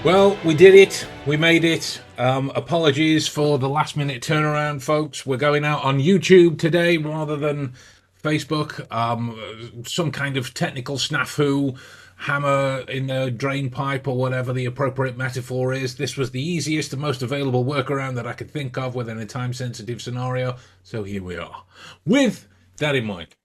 Well, we did it. We made it. Apologies for the last minute turnaround, folks. We're going out on YouTube today rather than Facebook. Some kind of technical snafu, hammer in the drain pipe, or whatever the appropriate metaphor is. This was the easiest and most available workaround that I could think of within a time sensitive scenario. So here we are. With that in mind,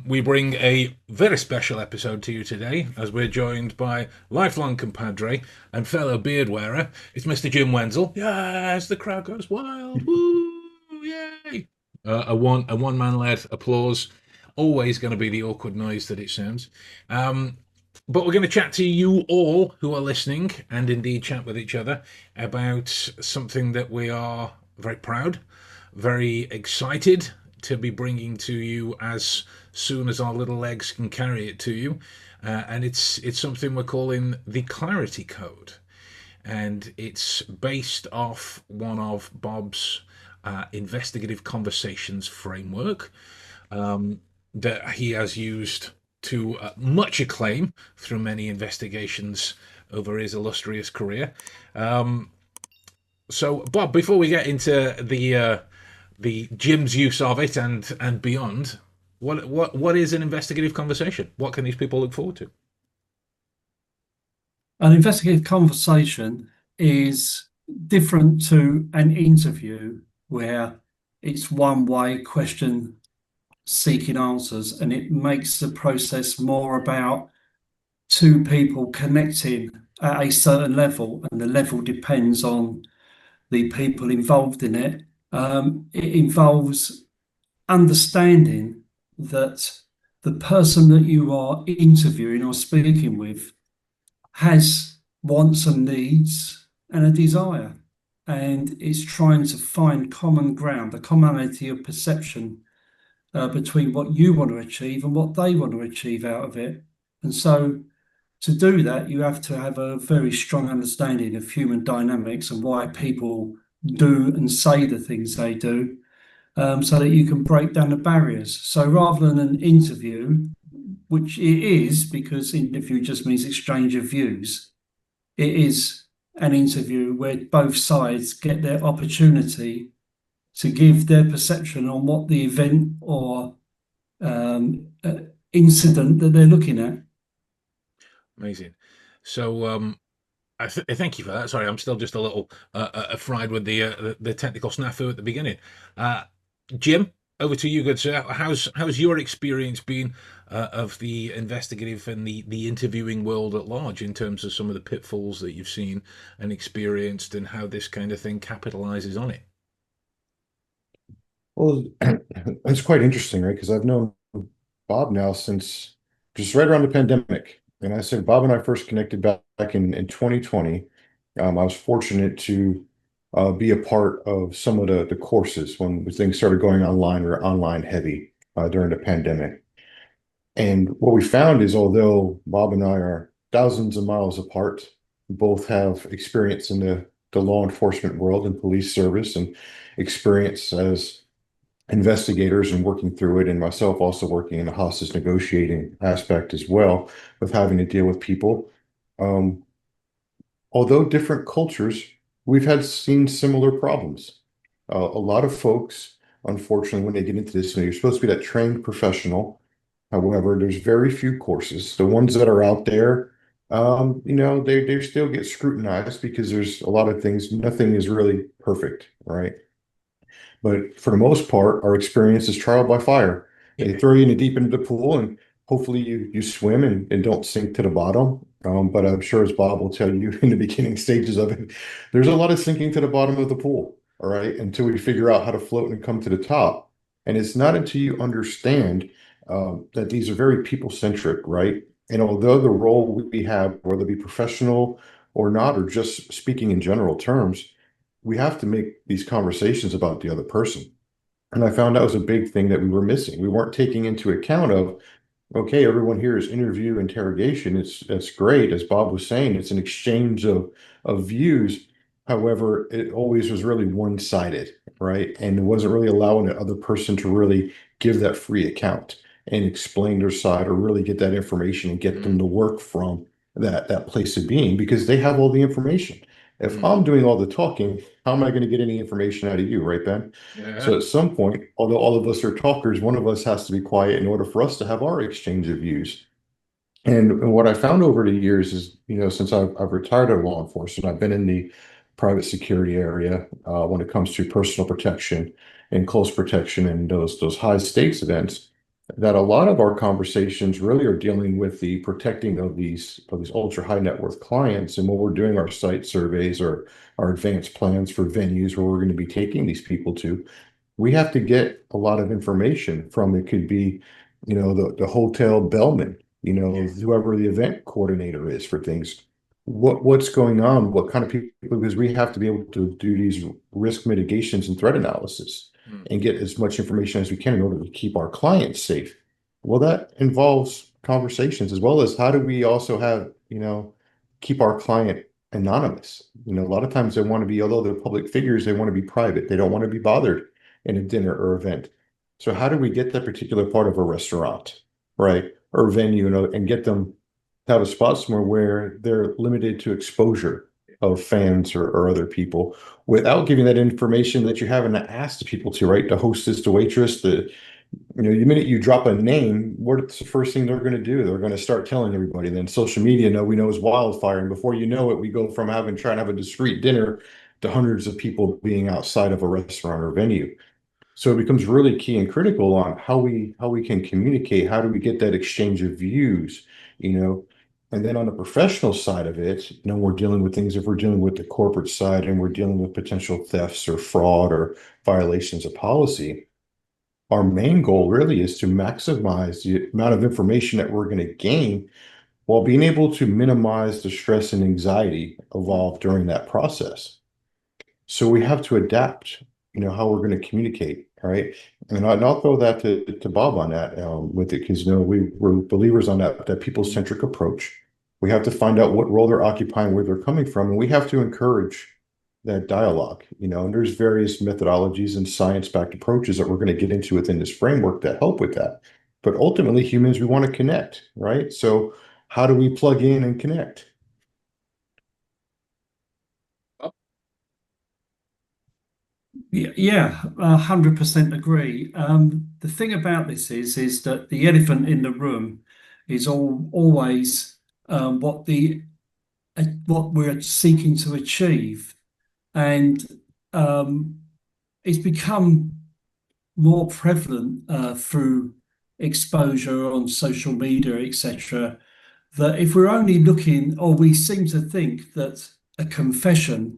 we bring a very special episode to you today as we're joined by lifelong compadre and fellow beard wearer. It's Mr. Jim Wenzel. Yes, the crowd goes wild. Woo! Yay! A one man led applause. Always going to be the awkward noise that it sounds. But we're going to chat to you all who are listening and indeed chat with each other about something that we are very proud, very excited to be bringing to you as soon as our little legs can carry it to you. And it's something we're calling the Clarity Code. And it's based off one of Bob's investigative conversations framework that he has used to much acclaim through many investigations over his illustrious career. So, Bob, before we get into the Jim's use of it and beyond, what is an investigative conversation? What can these people look forward to? An investigative conversation is different to an interview where it's one way question seeking answers, and it makes the process more about two people connecting at a certain level, and the level depends on the people involved in it. It involves understanding that the person that you are interviewing or speaking with has wants and needs and a desire. And it's trying to find common ground, the commonality of perception between what you want to achieve and what they want to achieve out of it. And so to do that, you have to have a very strong understanding of human dynamics and why people do and say the things they do, so that you can break down the barriers. So rather than an interview, which it is because interview just means exchange of views, it is an interview where both sides get their opportunity to give their perception on what the event or incident that they're looking at. Amazing. So, thank you for that. Sorry, I'm still just a little fried with the technical snafu at the beginning. Jim, over to you, good sir. How's your experience been of the investigative and the interviewing world at large in terms of some of the pitfalls that you've seen and experienced, and how this kind of thing capitalizes on it? Well, it's quite interesting, right? Because I've known Bob now since just right around the pandemic. And I said Bob and I first connected back in 2020. I was fortunate to be a part of some of the courses when things started going online or online heavy during the pandemic. And what we found is, although Bob and I are thousands of miles apart, we both have experience in the law enforcement world and police service and experience as investigators and working through it, and myself also working in the hostage negotiating aspect as well, with having to deal with people. Um, Although different cultures, we've had seen similar problems. A lot of folks, unfortunately, when they get into this, you're supposed to be that trained professional. However, there's very few courses. The ones that are out there, they still get scrutinized because there's a lot of things. Nothing is really perfect, right? But for the most part, our experience is trial by fire. They Yeah. throw you in the deep end of the pool, and hopefully you swim and don't sink to the bottom. But I'm sure, as Bob will tell you in the beginning stages of it, there's a lot of sinking to the bottom of the pool, all right, until we figure out how to float and come to the top. And it's not until you understand that these are very people-centric, right? And although the role we have, whether it be professional or not, or just speaking in general terms, we have to make these conversations about the other person. And I found that was a big thing that we were missing. We weren't taking into account of, okay, everyone here is interview, interrogation. That's great. As Bob was saying, it's an exchange of views. However, it always was really one-sided, right? And it wasn't really allowing the other person to really give that free account and explain their side or really get that information and get them Mm. to work from that place of being because they have all the information. If I'm doing all the talking, how am I going to get any information out of you, right, Ben? So at some point, although all of us are talkers, one of us has to be quiet in order for us to have our exchange of views. And what I found over the years is, since I've retired out of law enforcement, I've been in the private security area when it comes to personal protection and close protection and those high stakes events, that a lot of our conversations really are dealing with the protecting of these ultra high net worth clients. And when we're doing our site surveys or our advanced plans for venues where we're going to be taking these people to, we have to get a lot of information from, it could be, the hotel bellman, whoever the event coordinator is for things. What's going on? What kind of people? Because we have to be able to do these risk mitigations and threat analysis and get as much information as we can in order to keep our clients safe. Well, that involves conversations as well as how do we also have, keep our client anonymous. A lot of times they want to be, although they're public figures, they want to be private. They don't want to be bothered in a dinner or event. So how do we get that particular part of a restaurant, right, or venue, and get them to have a spot somewhere where they're limited to exposure of fans or other people without giving that information that you're having to ask the people to, right? The hostess, the waitress, the minute you drop a name, what's the first thing they're going to do? They're going to start telling everybody. Then social media, we know is wildfire. And before you know it, we go from trying to have a discreet dinner to hundreds of people being outside of a restaurant or venue. So it becomes really key and critical on how we can communicate. How do we get that exchange of views, And then on the professional side of it, we're dealing with things, if we're dealing with the corporate side and we're dealing with potential thefts or fraud or violations of policy, our main goal really is to maximize the amount of information that we're going to gain while being able to minimize the stress and anxiety involved during that process. So we have to adapt, how we're going to communicate. All right. And I'll throw that to Bob on that with it, because, we're believers on that people-centric approach. We have to find out what role they're occupying, where they're coming from, and we have to encourage that dialogue, and there's various methodologies and science-backed approaches that we're going to get into within this framework that help with that. But ultimately, humans, we want to connect, right? So how do we plug in and connect? Yeah, 100% agree. The thing about this is that the elephant in the room is always what we're seeking to achieve, and it's become more prevalent through exposure on social media, etc. That if we're only looking, or we seem to think that a confession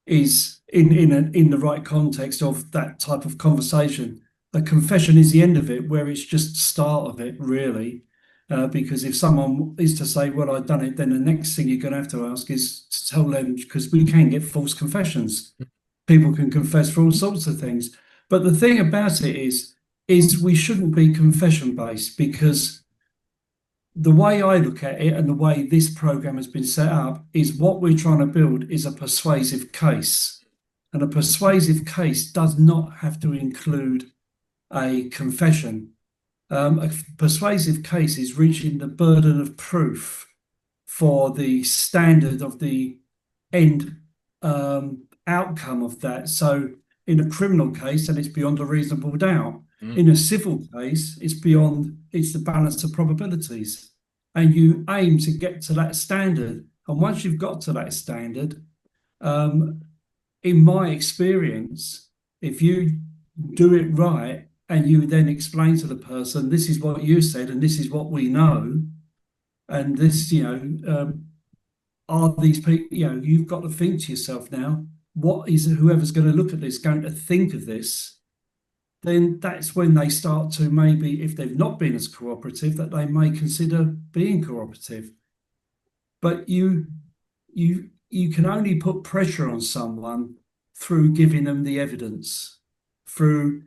is in the right context of that type of conversation. A confession is the end of it, where it's just the start of it, really. Because if someone is to say, well, I've done it, then the next thing you're going to have to ask is to tell them, because we can get false confessions. People can confess for all sorts of things. But the thing about it is we shouldn't be confession based, because the way I look at it and the way this program has been set up is what we're trying to build is a persuasive case. And a persuasive case does not have to include a confession. A persuasive case is reaching the burden of proof for the standard of the end outcome of that. So in a criminal case, then it's beyond a reasonable doubt. In a civil case, it's the balance of probabilities. And you aim to get to that standard. And once you've got to that standard, in my experience, if you do it right and you then explain to the person, this is what you said and this is what we know, and this, are these people, you've got to think to yourself now, what is whoever's going to look at this going to think of this? Then that's when they start to, maybe, if they've not been as cooperative, that they may consider being cooperative. But you can only put pressure on someone through giving them the evidence, through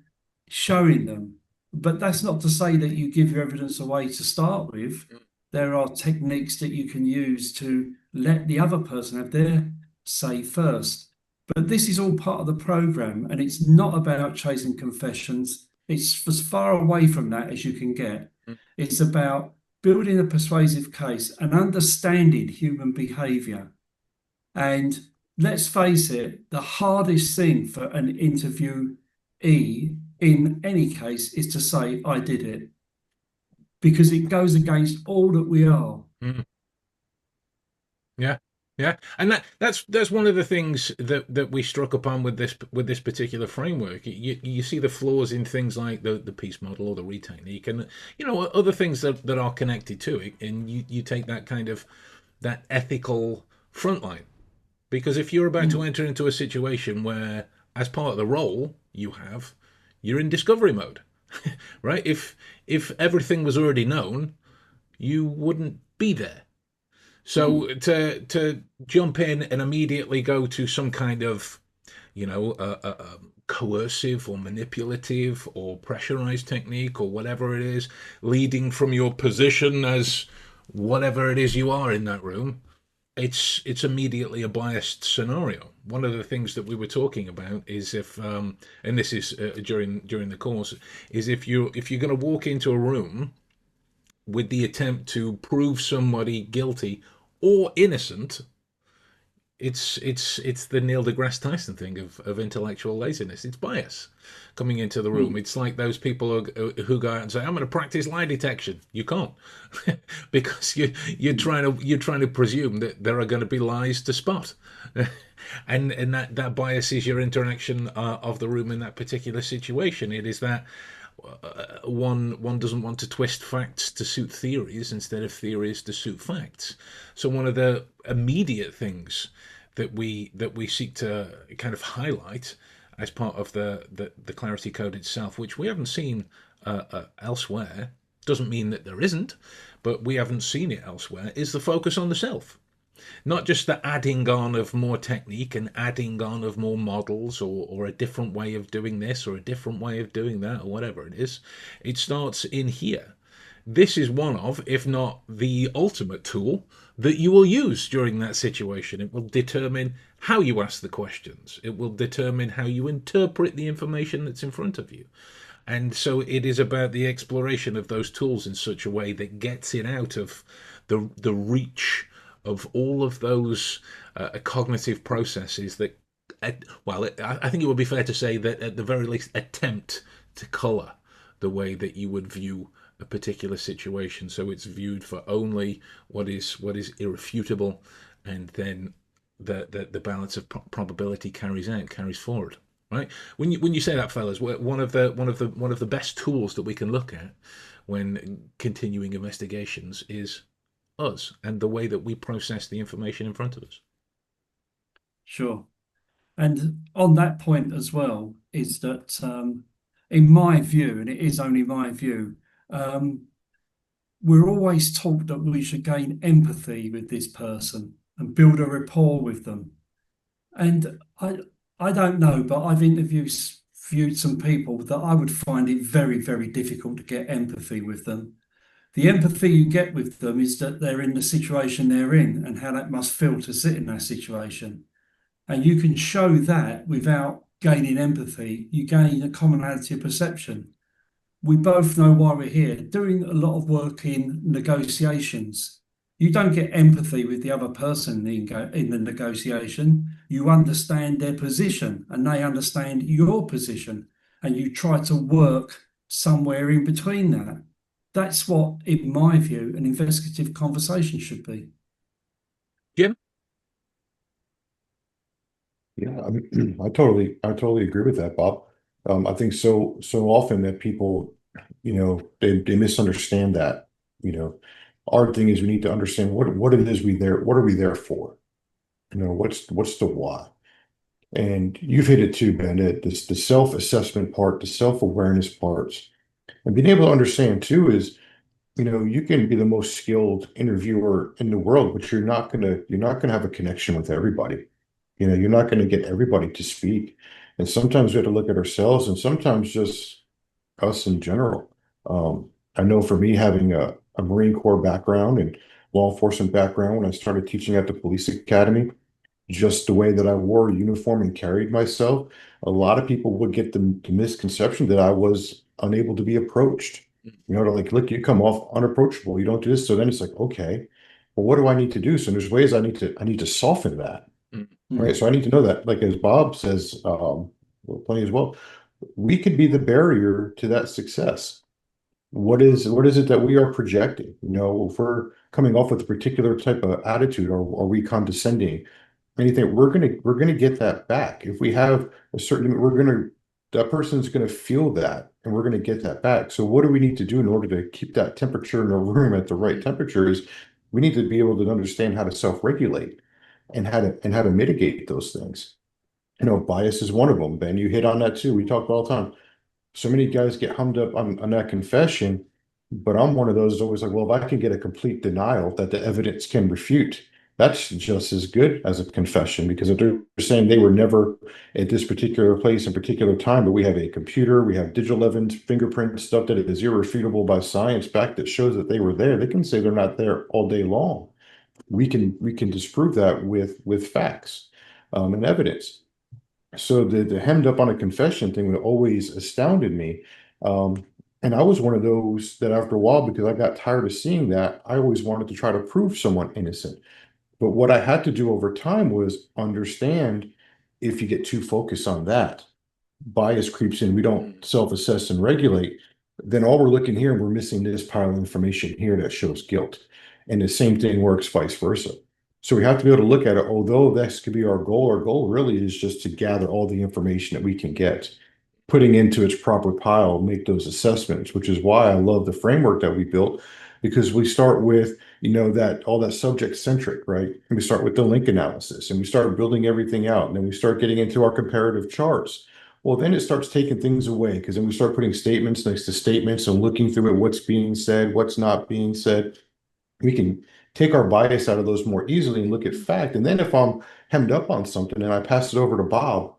showing them. But that's not to say that you give your evidence away to start with. There are techniques that you can use to let the other person have their say first. But this is all part of the program, and it's not about chasing confessions. It's as far away from that as you can get. It's about building a persuasive case and understanding human behavior. And let's face it, the hardest thing for an interviewee in any case is to say, I did it, because it goes against all that we are. Mm. Yeah. Yeah, and that's one of the things that we struck upon with this particular framework. You see the flaws in things like the peace model or the retechnique, and other things that are connected to it, and you take that kind of that ethical frontline, because if you're about to enter into a situation where, as part of the role you're in discovery mode, right? If everything was already known, you wouldn't be there. So to jump in and immediately go to some kind of, coercive or manipulative or pressurized technique or whatever it is, leading from your position as whatever it is you are in that room, it's immediately a biased scenario. One of the things that we were talking about is and this is during the course, is if you're going to walk into a room with the attempt to prove somebody guilty or innocent, it's the Neil deGrasse Tyson thing of intellectual laziness. It's bias coming into the room. It's like those people who go out and say, "I'm going to practice lie detection." You can't, because you're trying to presume that there are going to be lies to spot, and that biases your interaction of the room in that particular situation. It is that one doesn't want to twist facts to suit theories instead of theories to suit facts. So one of the immediate things that we seek to kind of highlight as part of the clarity code itself, which we haven't seen elsewhere, doesn't mean that there isn't, but we haven't seen it elsewhere, is the focus on the self. Not just the adding on of more technique and adding on of more models, or a different way of doing this or a different way of doing that, or whatever it is. It starts in here. This is one of, if not the ultimate tool that you will use during that situation. It will determine how you ask the questions. It will determine how you interpret the information that's in front of you. And so it is about the exploration of those tools in such a way that gets it out of the reach of all of those cognitive processes that, I think it would be fair to say that at the very least attempt to colour the way that you would view a particular situation. So it's viewed for only what is irrefutable, and then the balance of probability carries forward. Right? When you say that, fellas, one of the best tools that we can look at when continuing investigations is us and the way that we process the information in front of us. Sure. And on that point as well, is that in my view, and it is only my view, we're always taught that we should gain empathy with this person and build a rapport with them. And I don't know, but I've interviewed some people that I would find it very, very difficult to get empathy with them. The empathy you get with them is that they're in the situation they're in and how that must feel to sit in that situation. And you can show that without gaining empathy. You gain a commonality of perception. We both know why we're here. Doing a lot of work in negotiations, you don't get empathy with the other person in the negotiation. You understand their position and they understand your position, and you try to work somewhere in between that. That's what, in my view, an investigative conversation should be. Jim? Yeah, I mean, I totally agree with that, Bob. I think so often that people, they misunderstand that. Our thing is we need to understand what it is what are we there for? What's the why? And you've hit it too, Ben. The self-assessment part, the self-awareness parts, and being able to understand too is, you can be the most skilled interviewer in the world, but you're not gonna have a connection with everybody. You're not going to get everybody to speak. And sometimes we have to look at ourselves, and sometimes just us in general. I know for me, having a Marine Corps background and law enforcement background, when I started teaching at the police academy, just the way that I wore a uniform and carried myself, a lot of people would get the misconception that I was unable to be approached. You know, like, look, you come off unapproachable. You don't do this. So then it's like, okay, well, what do I need to do? So there's ways I need to soften that. Right. So I need to know that, like, as Bob says, well, plenty as well, we could be the barrier to that success. What is it that we are projecting? You know, if we're coming off with a particular type of attitude, or are we condescending? Anything, we're gonna get that back. If we have a certain, that person's gonna feel that, and we're gonna get that back. So what do we need to do in order to keep that temperature in a room at the right temperature? Is we need to be able to understand how to self-regulate and how to mitigate those things. You know, bias is one of them. Ben, you hit on that too. We talk all the time. So many guys get hummed up on that confession, but I'm one of those always like, well, if I can get a complete denial that the evidence can refute, that's just as good as a confession. Because if they're saying they were never at this particular place and particular time, but we have a computer, we have digital evidence, fingerprint stuff that is irrefutable by science back that shows that they were there, they can say they're not there all day long. We can disprove that with facts, and evidence. So the hemmed up on a confession thing would always astounded me. And I was one of those that after a while, because I got tired of seeing that, I always wanted to try to prove someone innocent. But what I had to do over time was understand, if you get too focused on that, bias creeps in, we don't self-assess and regulate, then all we're looking here and we're missing this pile of information here that shows guilt. And the same thing works vice versa. So we have to be able to look at it, although this could be our goal really is just to gather all the information that we can get, putting into its proper pile, make those assessments, which is why I love the framework that we built, because we start with, you know, that all that subject centric, right? And we start with the link analysis and we start building everything out. And then we start getting into our comparative charts. Well, then it starts taking things away, because then we start putting statements next to statements and looking through it, what's being said, what's not being said. We can take our bias out of those more easily and look at fact. And then if I'm hemmed up on something and I pass it over to Bob,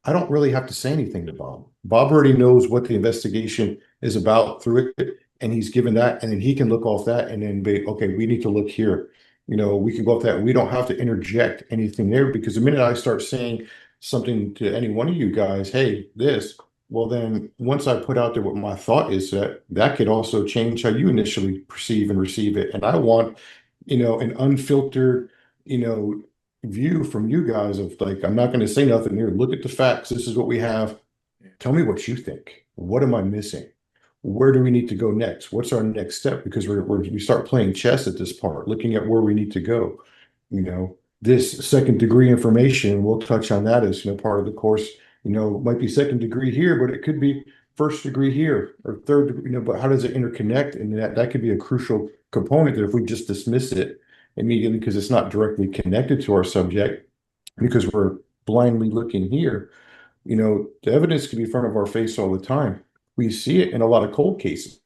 I don't really have to say anything to Bob. Bob already knows what the investigation is about through it, and he's given that, and then he can look off that and then be, okay, we need to look here. You know, we can go off that. We don't have to interject anything there, because the minute I start saying something to any one of you guys, hey, this, well, then once I put out there what my thought is, that could also change how you initially perceive and receive it. And I want, you know, an unfiltered, you know, view from you guys of like, I'm not going to say nothing here. Look at the facts. This is what we have. Tell me what you think. What am I missing? Where do we need to go next? What's our next step? Because we start playing chess at this part, looking at where we need to go. You know, this second degree information, we'll touch on that as, you know, part of the course. You know, it might be second degree here, but it could be first degree here or third degree, you know, but how does it interconnect? And that could be a crucial component that if we just dismiss it immediately because it's not directly connected to our subject, because we're blindly looking here, you know, the evidence can be in front of our face all the time. We see it in a lot of cold cases,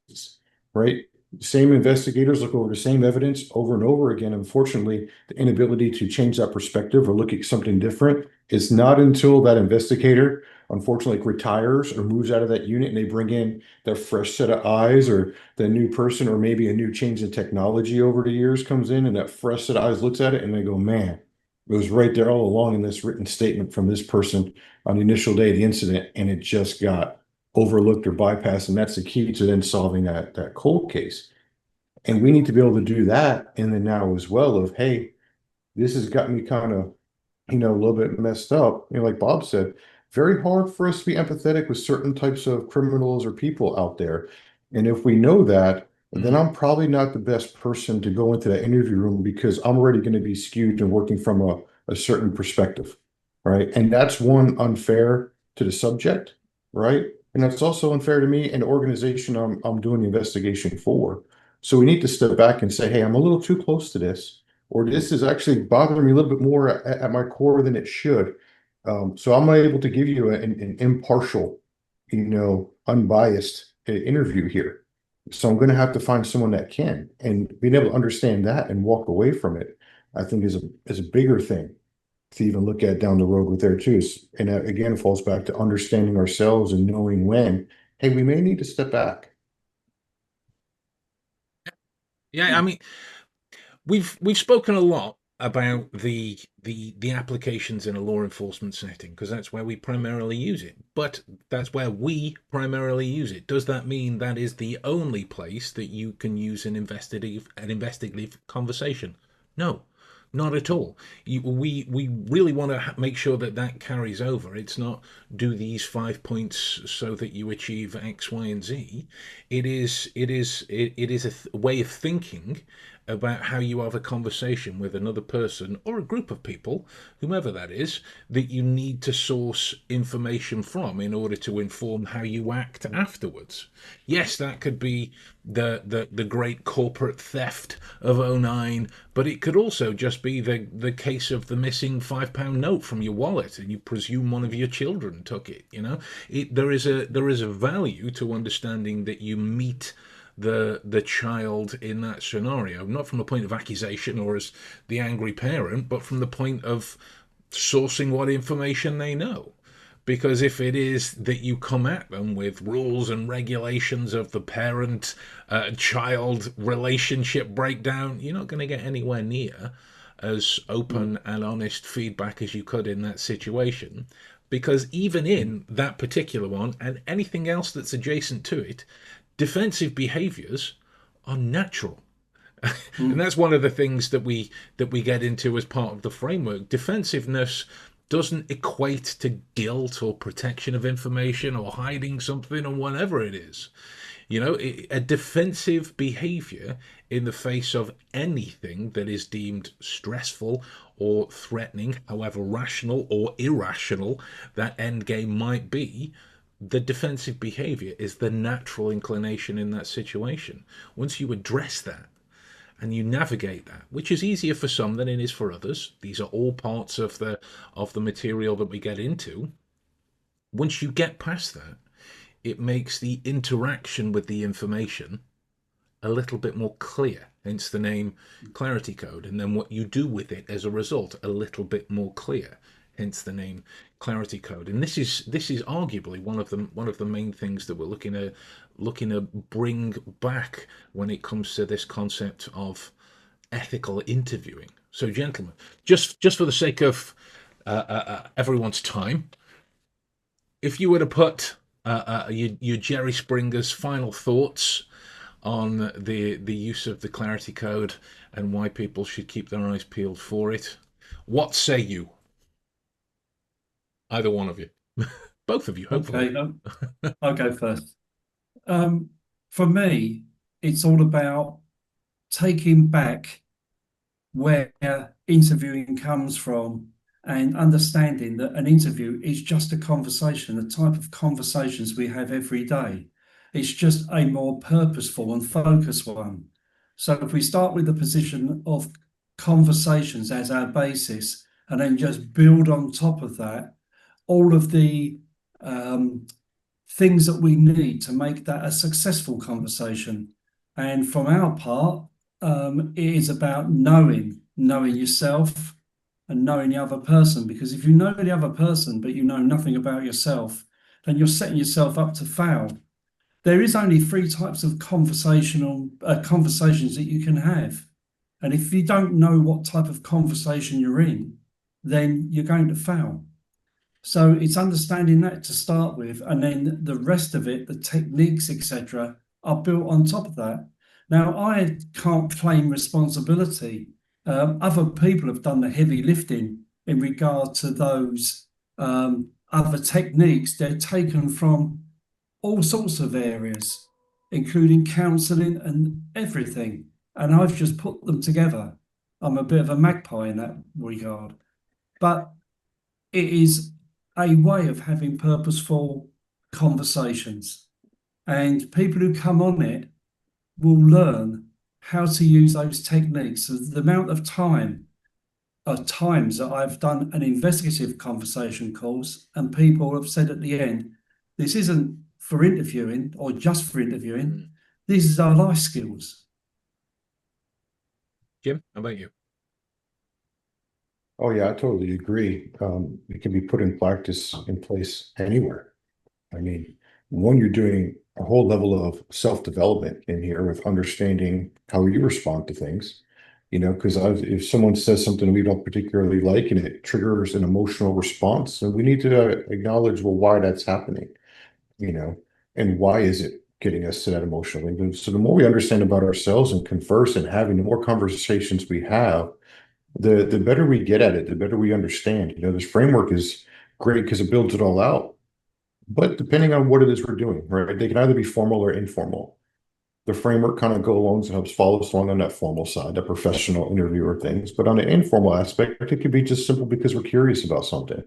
right? Same investigators look over the same evidence over and over again. Unfortunately, the inability to change that perspective or look at something different is not until that investigator, unfortunately, retires or moves out of that unit and they bring in their fresh set of eyes, or the new person, or maybe a new change in technology over the years comes in and that fresh set of eyes looks at it and they go, man, it was right there all along in this written statement from this person on the initial day of the incident, and it just got overlooked or bypassed. And that's the key to then solving that cold case. And we need to be able to do that in the now as well of, hey, this has got me kind of, you know, a little bit messed up. You know, like Bob said, very hard for us to be empathetic with certain types of criminals or people out there. And if we know that, then I'm probably not the best person to go into that interview room, because I'm already going to be skewed and working from a certain perspective, right? And that's one, unfair to the subject, right? And that's also unfair to me and the organization I'm doing the investigation for. So we need to step back and say, hey, I'm a little too close to this, or this is actually bothering me a little bit more at my core than it should. So I'm able to give you an impartial, you know, unbiased interview here. So I'm going to have to find someone that can, and being able to understand that and walk away from it, I think is a bigger thing to even look at down the road with there too. And that again falls back to understanding ourselves and knowing when, hey, we may need to step back. Yeah, I mean, we've spoken a lot about the applications in a law enforcement setting, because that's where we primarily use it. But that's where we primarily use it. Does that mean that is the only place that you can use an investigative conversation? No, not at all. We really want to make sure that that carries over. It's not do these 5 points so that you achieve X, Y, and Z. It is a way of thinking about how you have a conversation with another person or a group of people, whomever that is, that you need to source information from in order to inform how you act afterwards. Yes, that could be the great corporate theft of '09, but it could also just be the case of the missing £5 note from your wallet, and you presume one of your children took it. There is a value to understanding that you meet the child in that scenario, not from a point of accusation or as the angry parent, but from the point of sourcing what information they know. Because if it is that you come at them with rules and regulations of the parent child relationship breakdown, you're not going to get anywhere near as open and honest feedback as you could in that situation. Because even in that particular one and anything else that's adjacent to it, defensive behaviors are natural. And that's one of the things that we get into as part of the framework. Defensiveness doesn't equate to guilt or protection of information or hiding something or whatever it is. A defensive behavior in the face of anything that is deemed stressful or threatening, however rational or irrational that end game might be, the defensive behavior is the natural inclination in that situation. Once you address that and you navigate that, which is easier for some than it is for others, these are all parts of the material that we get into. Once you get past that, it makes the interaction with the information a little bit more clear, hence the name clarity code, and then what you do with it as a result a little bit more clear, hence the name clarity code. And this is arguably one of the main things that we're looking to bring back when it comes to this concept of ethical interviewing. So, gentlemen, just for the sake of everyone's time, if you were to put your Jerry Springer's final thoughts on the use of the clarity code and why people should keep their eyes peeled for it, what say you? Either one of you. Both of you, hopefully. Okay, I'll go first. For me, it's all about taking back where interviewing comes from and understanding that an interview is just a conversation, the type of conversations we have every day. It's just a more purposeful and focused one. So if we start with the position of conversations as our basis and then just build on top of that all of the things that we need to make that a successful conversation. And from our part, it is about knowing yourself and knowing the other person. Because if you know the other person, but you know nothing about yourself, then you're setting yourself up to fail. There is only three types of conversations that you can have. And if you don't know what type of conversation you're in, then you're going to fail. So it's understanding that to start with, and then the rest of it, the techniques, etc., are built on top of that. Now, I can't claim responsibility. Other people have done the heavy lifting in regard to those other techniques. They're taken from all sorts of areas, including counselling and everything. And I've just put them together. I'm a bit of a magpie in that regard. But it is a way of having purposeful conversations. And people who come on it will learn how to use those techniques. So the amount of times that I've done an investigative conversation course and people have said at the end, this isn't for interviewing or just for interviewing, this is our life skills. Jim, how about you? Oh yeah, I totally agree. It can be put in place anywhere. I mean, one, you're doing a whole level of self-development in here with understanding how you respond to things. because if someone says something we don't particularly like and it triggers an emotional response, then we need to acknowledge, well, why that's happening, you know, and why is it getting us to that emotional thing? So the more we understand about ourselves and converse and having, the more conversations we have, the better we get at it, the better we understand. This framework is great because it builds it all out. But depending on what it is we're doing, right? They can either be formal or informal. The framework kind of go along and helps follow us along on that formal side, the professional interviewer things. But on an informal aspect, it could be just simple because we're curious about something.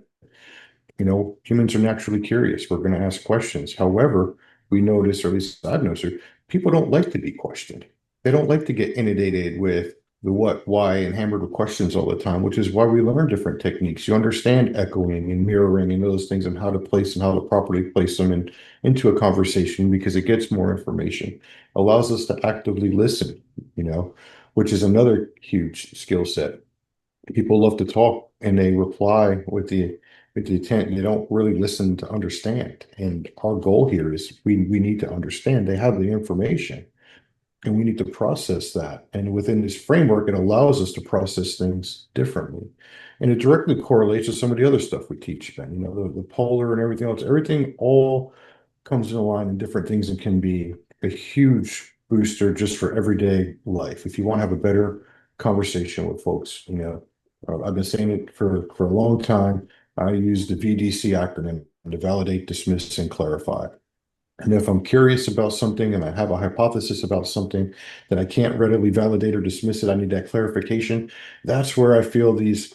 Humans are naturally curious. We're going to ask questions. However, we notice, or at least I've noticed, people don't like to be questioned. They don't like to get inundated with the what, why, and hammered with questions all the time, which is why we learn different techniques. You understand echoing and mirroring and those things and how to place and how to properly place them into a conversation because it gets more information, allows us to actively listen, which is another huge skill set. People love to talk and they reply with the intent and they don't really listen to understand. And our goal here is we need to understand they have the information and we need to process that. And within this framework, it allows us to process things differently. And it directly correlates to some of the other stuff we teach, Ben, the polar and everything else, everything all comes in line in different things and can be a huge booster just for everyday life. If you want to have a better conversation with folks, I've been saying it for a long time. I use the VDC acronym to validate, dismiss, and clarify. And if I'm curious about something and I have a hypothesis about something that I can't readily validate or dismiss it, I need that clarification. That's where I feel these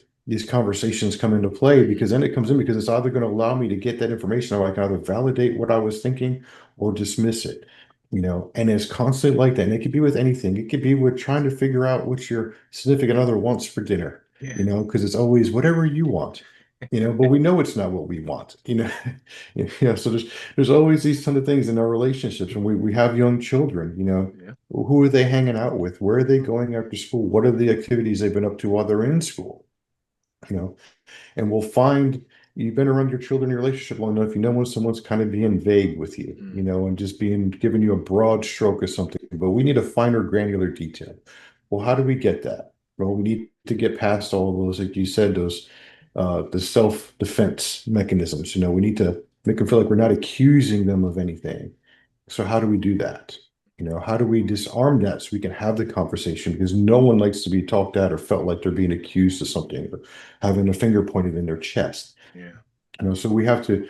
conversations come into play because then it comes in because it's either going to allow me to get that information or I can either validate what I was thinking or dismiss it. And it's constant like that. And it could be with anything. It could be with trying to figure out what your significant other wants for dinner, because it's always whatever you want, but we know it's not what we want, so there's always these kind of things in our relationships. And we have young children, who are they hanging out with? Where are they going after school? What are the activities they've been up to while they're in school? You know, and we'll find you've been around your children in your relationship long enough, when someone's kind of being vague with you, and just giving you a broad stroke of something, but we need a finer granular detail. Well, how do we get that? Well, we need to get past all of those, like you said, the self-defense mechanisms. We need to make them feel like we're not accusing them of anything. So how do we do that? How do we disarm that so we can have the conversation? Because no one likes to be talked at or felt like they're being accused of something or having a finger pointed in their chest. So we have to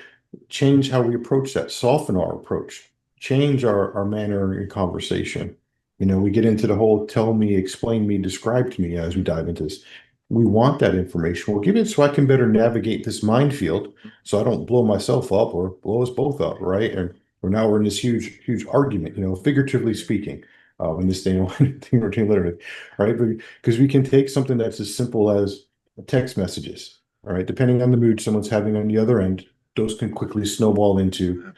change how we approach that, soften our approach, change our manner in conversation. We get into the whole tell me, explain me, describe to me as we dive into this. We want that information. We'll give it so I can better navigate this minefield so I don't blow myself up or blow us both up, right? And or now we're in this huge, huge argument, figuratively speaking, in this thing, literally, right? Because we can take something that's as simple as text messages, all right? Depending on the mood someone's having on the other end, those can quickly snowball into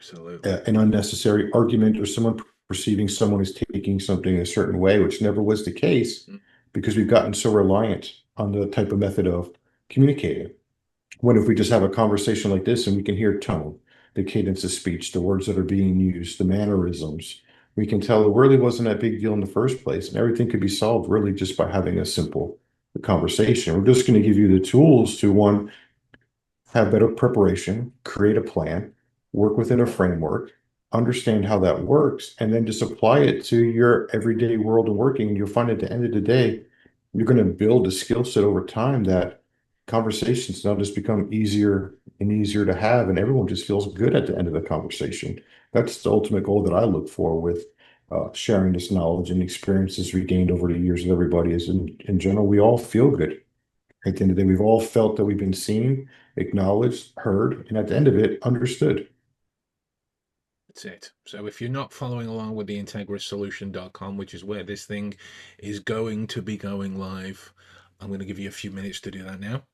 an unnecessary argument or someone perceiving someone as taking something a certain way, which never was the case because we've gotten so reliant on the type of method of communicating. What if we just have a conversation like this and we can hear tone, the cadence of speech, the words that are being used, the mannerisms? We can tell it really wasn't that big deal in the first place, and everything could be solved really just by having a simple conversation. We're just going to give you the tools to one, have better preparation, create a plan, work within a framework, understand how that works, and then just apply it to your everyday world of working. And you'll find at the end of the day, you're going to build a skill set over time that conversations now just become easier and easier to have, and everyone just feels good at the end of the conversation. That's the ultimate goal that I look for with sharing this knowledge and experiences we gained over the years with everybody is in general, we all feel good. At the end of the day, we've all felt that we've been seen, acknowledged, heard, and at the end of it, understood. That's it. So if you're not following along with the integrissolution.com, which is where this thing is going to be going live, I'm going to give you a few minutes to do that now.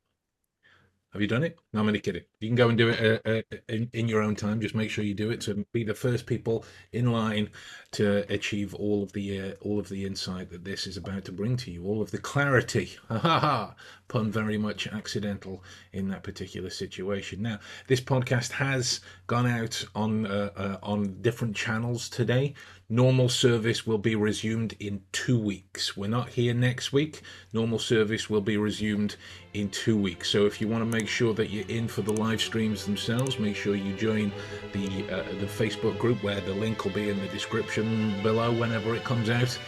Have you done it? No, I'm only kidding. You can go and do it in your own time. Just make sure you do it to be the first people in line to achieve all of the insight that this is about to bring to you, all of the clarity. Ha ha ha! Pun very much accidental in that particular situation. Now, this podcast has gone out on different channels today. Normal service will be resumed in 2 weeks. We're not here next week. Normal service will be resumed in 2 weeks. So if you want to make sure that you're in for the live streams themselves, make sure you join the Facebook group, where the link will be in the description below whenever it comes out.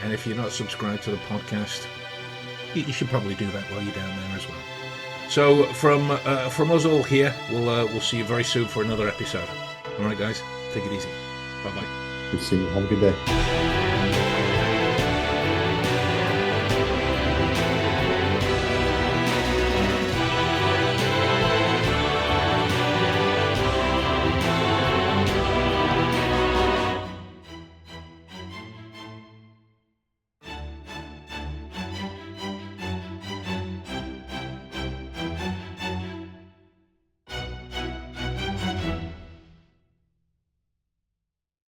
And if you're not subscribed to the podcast, you should probably do that while you're down there as well. So from us all here, we'll see you very soon for another episode. All right, guys, take it easy. Bye bye. Good seeing you. Have a good day.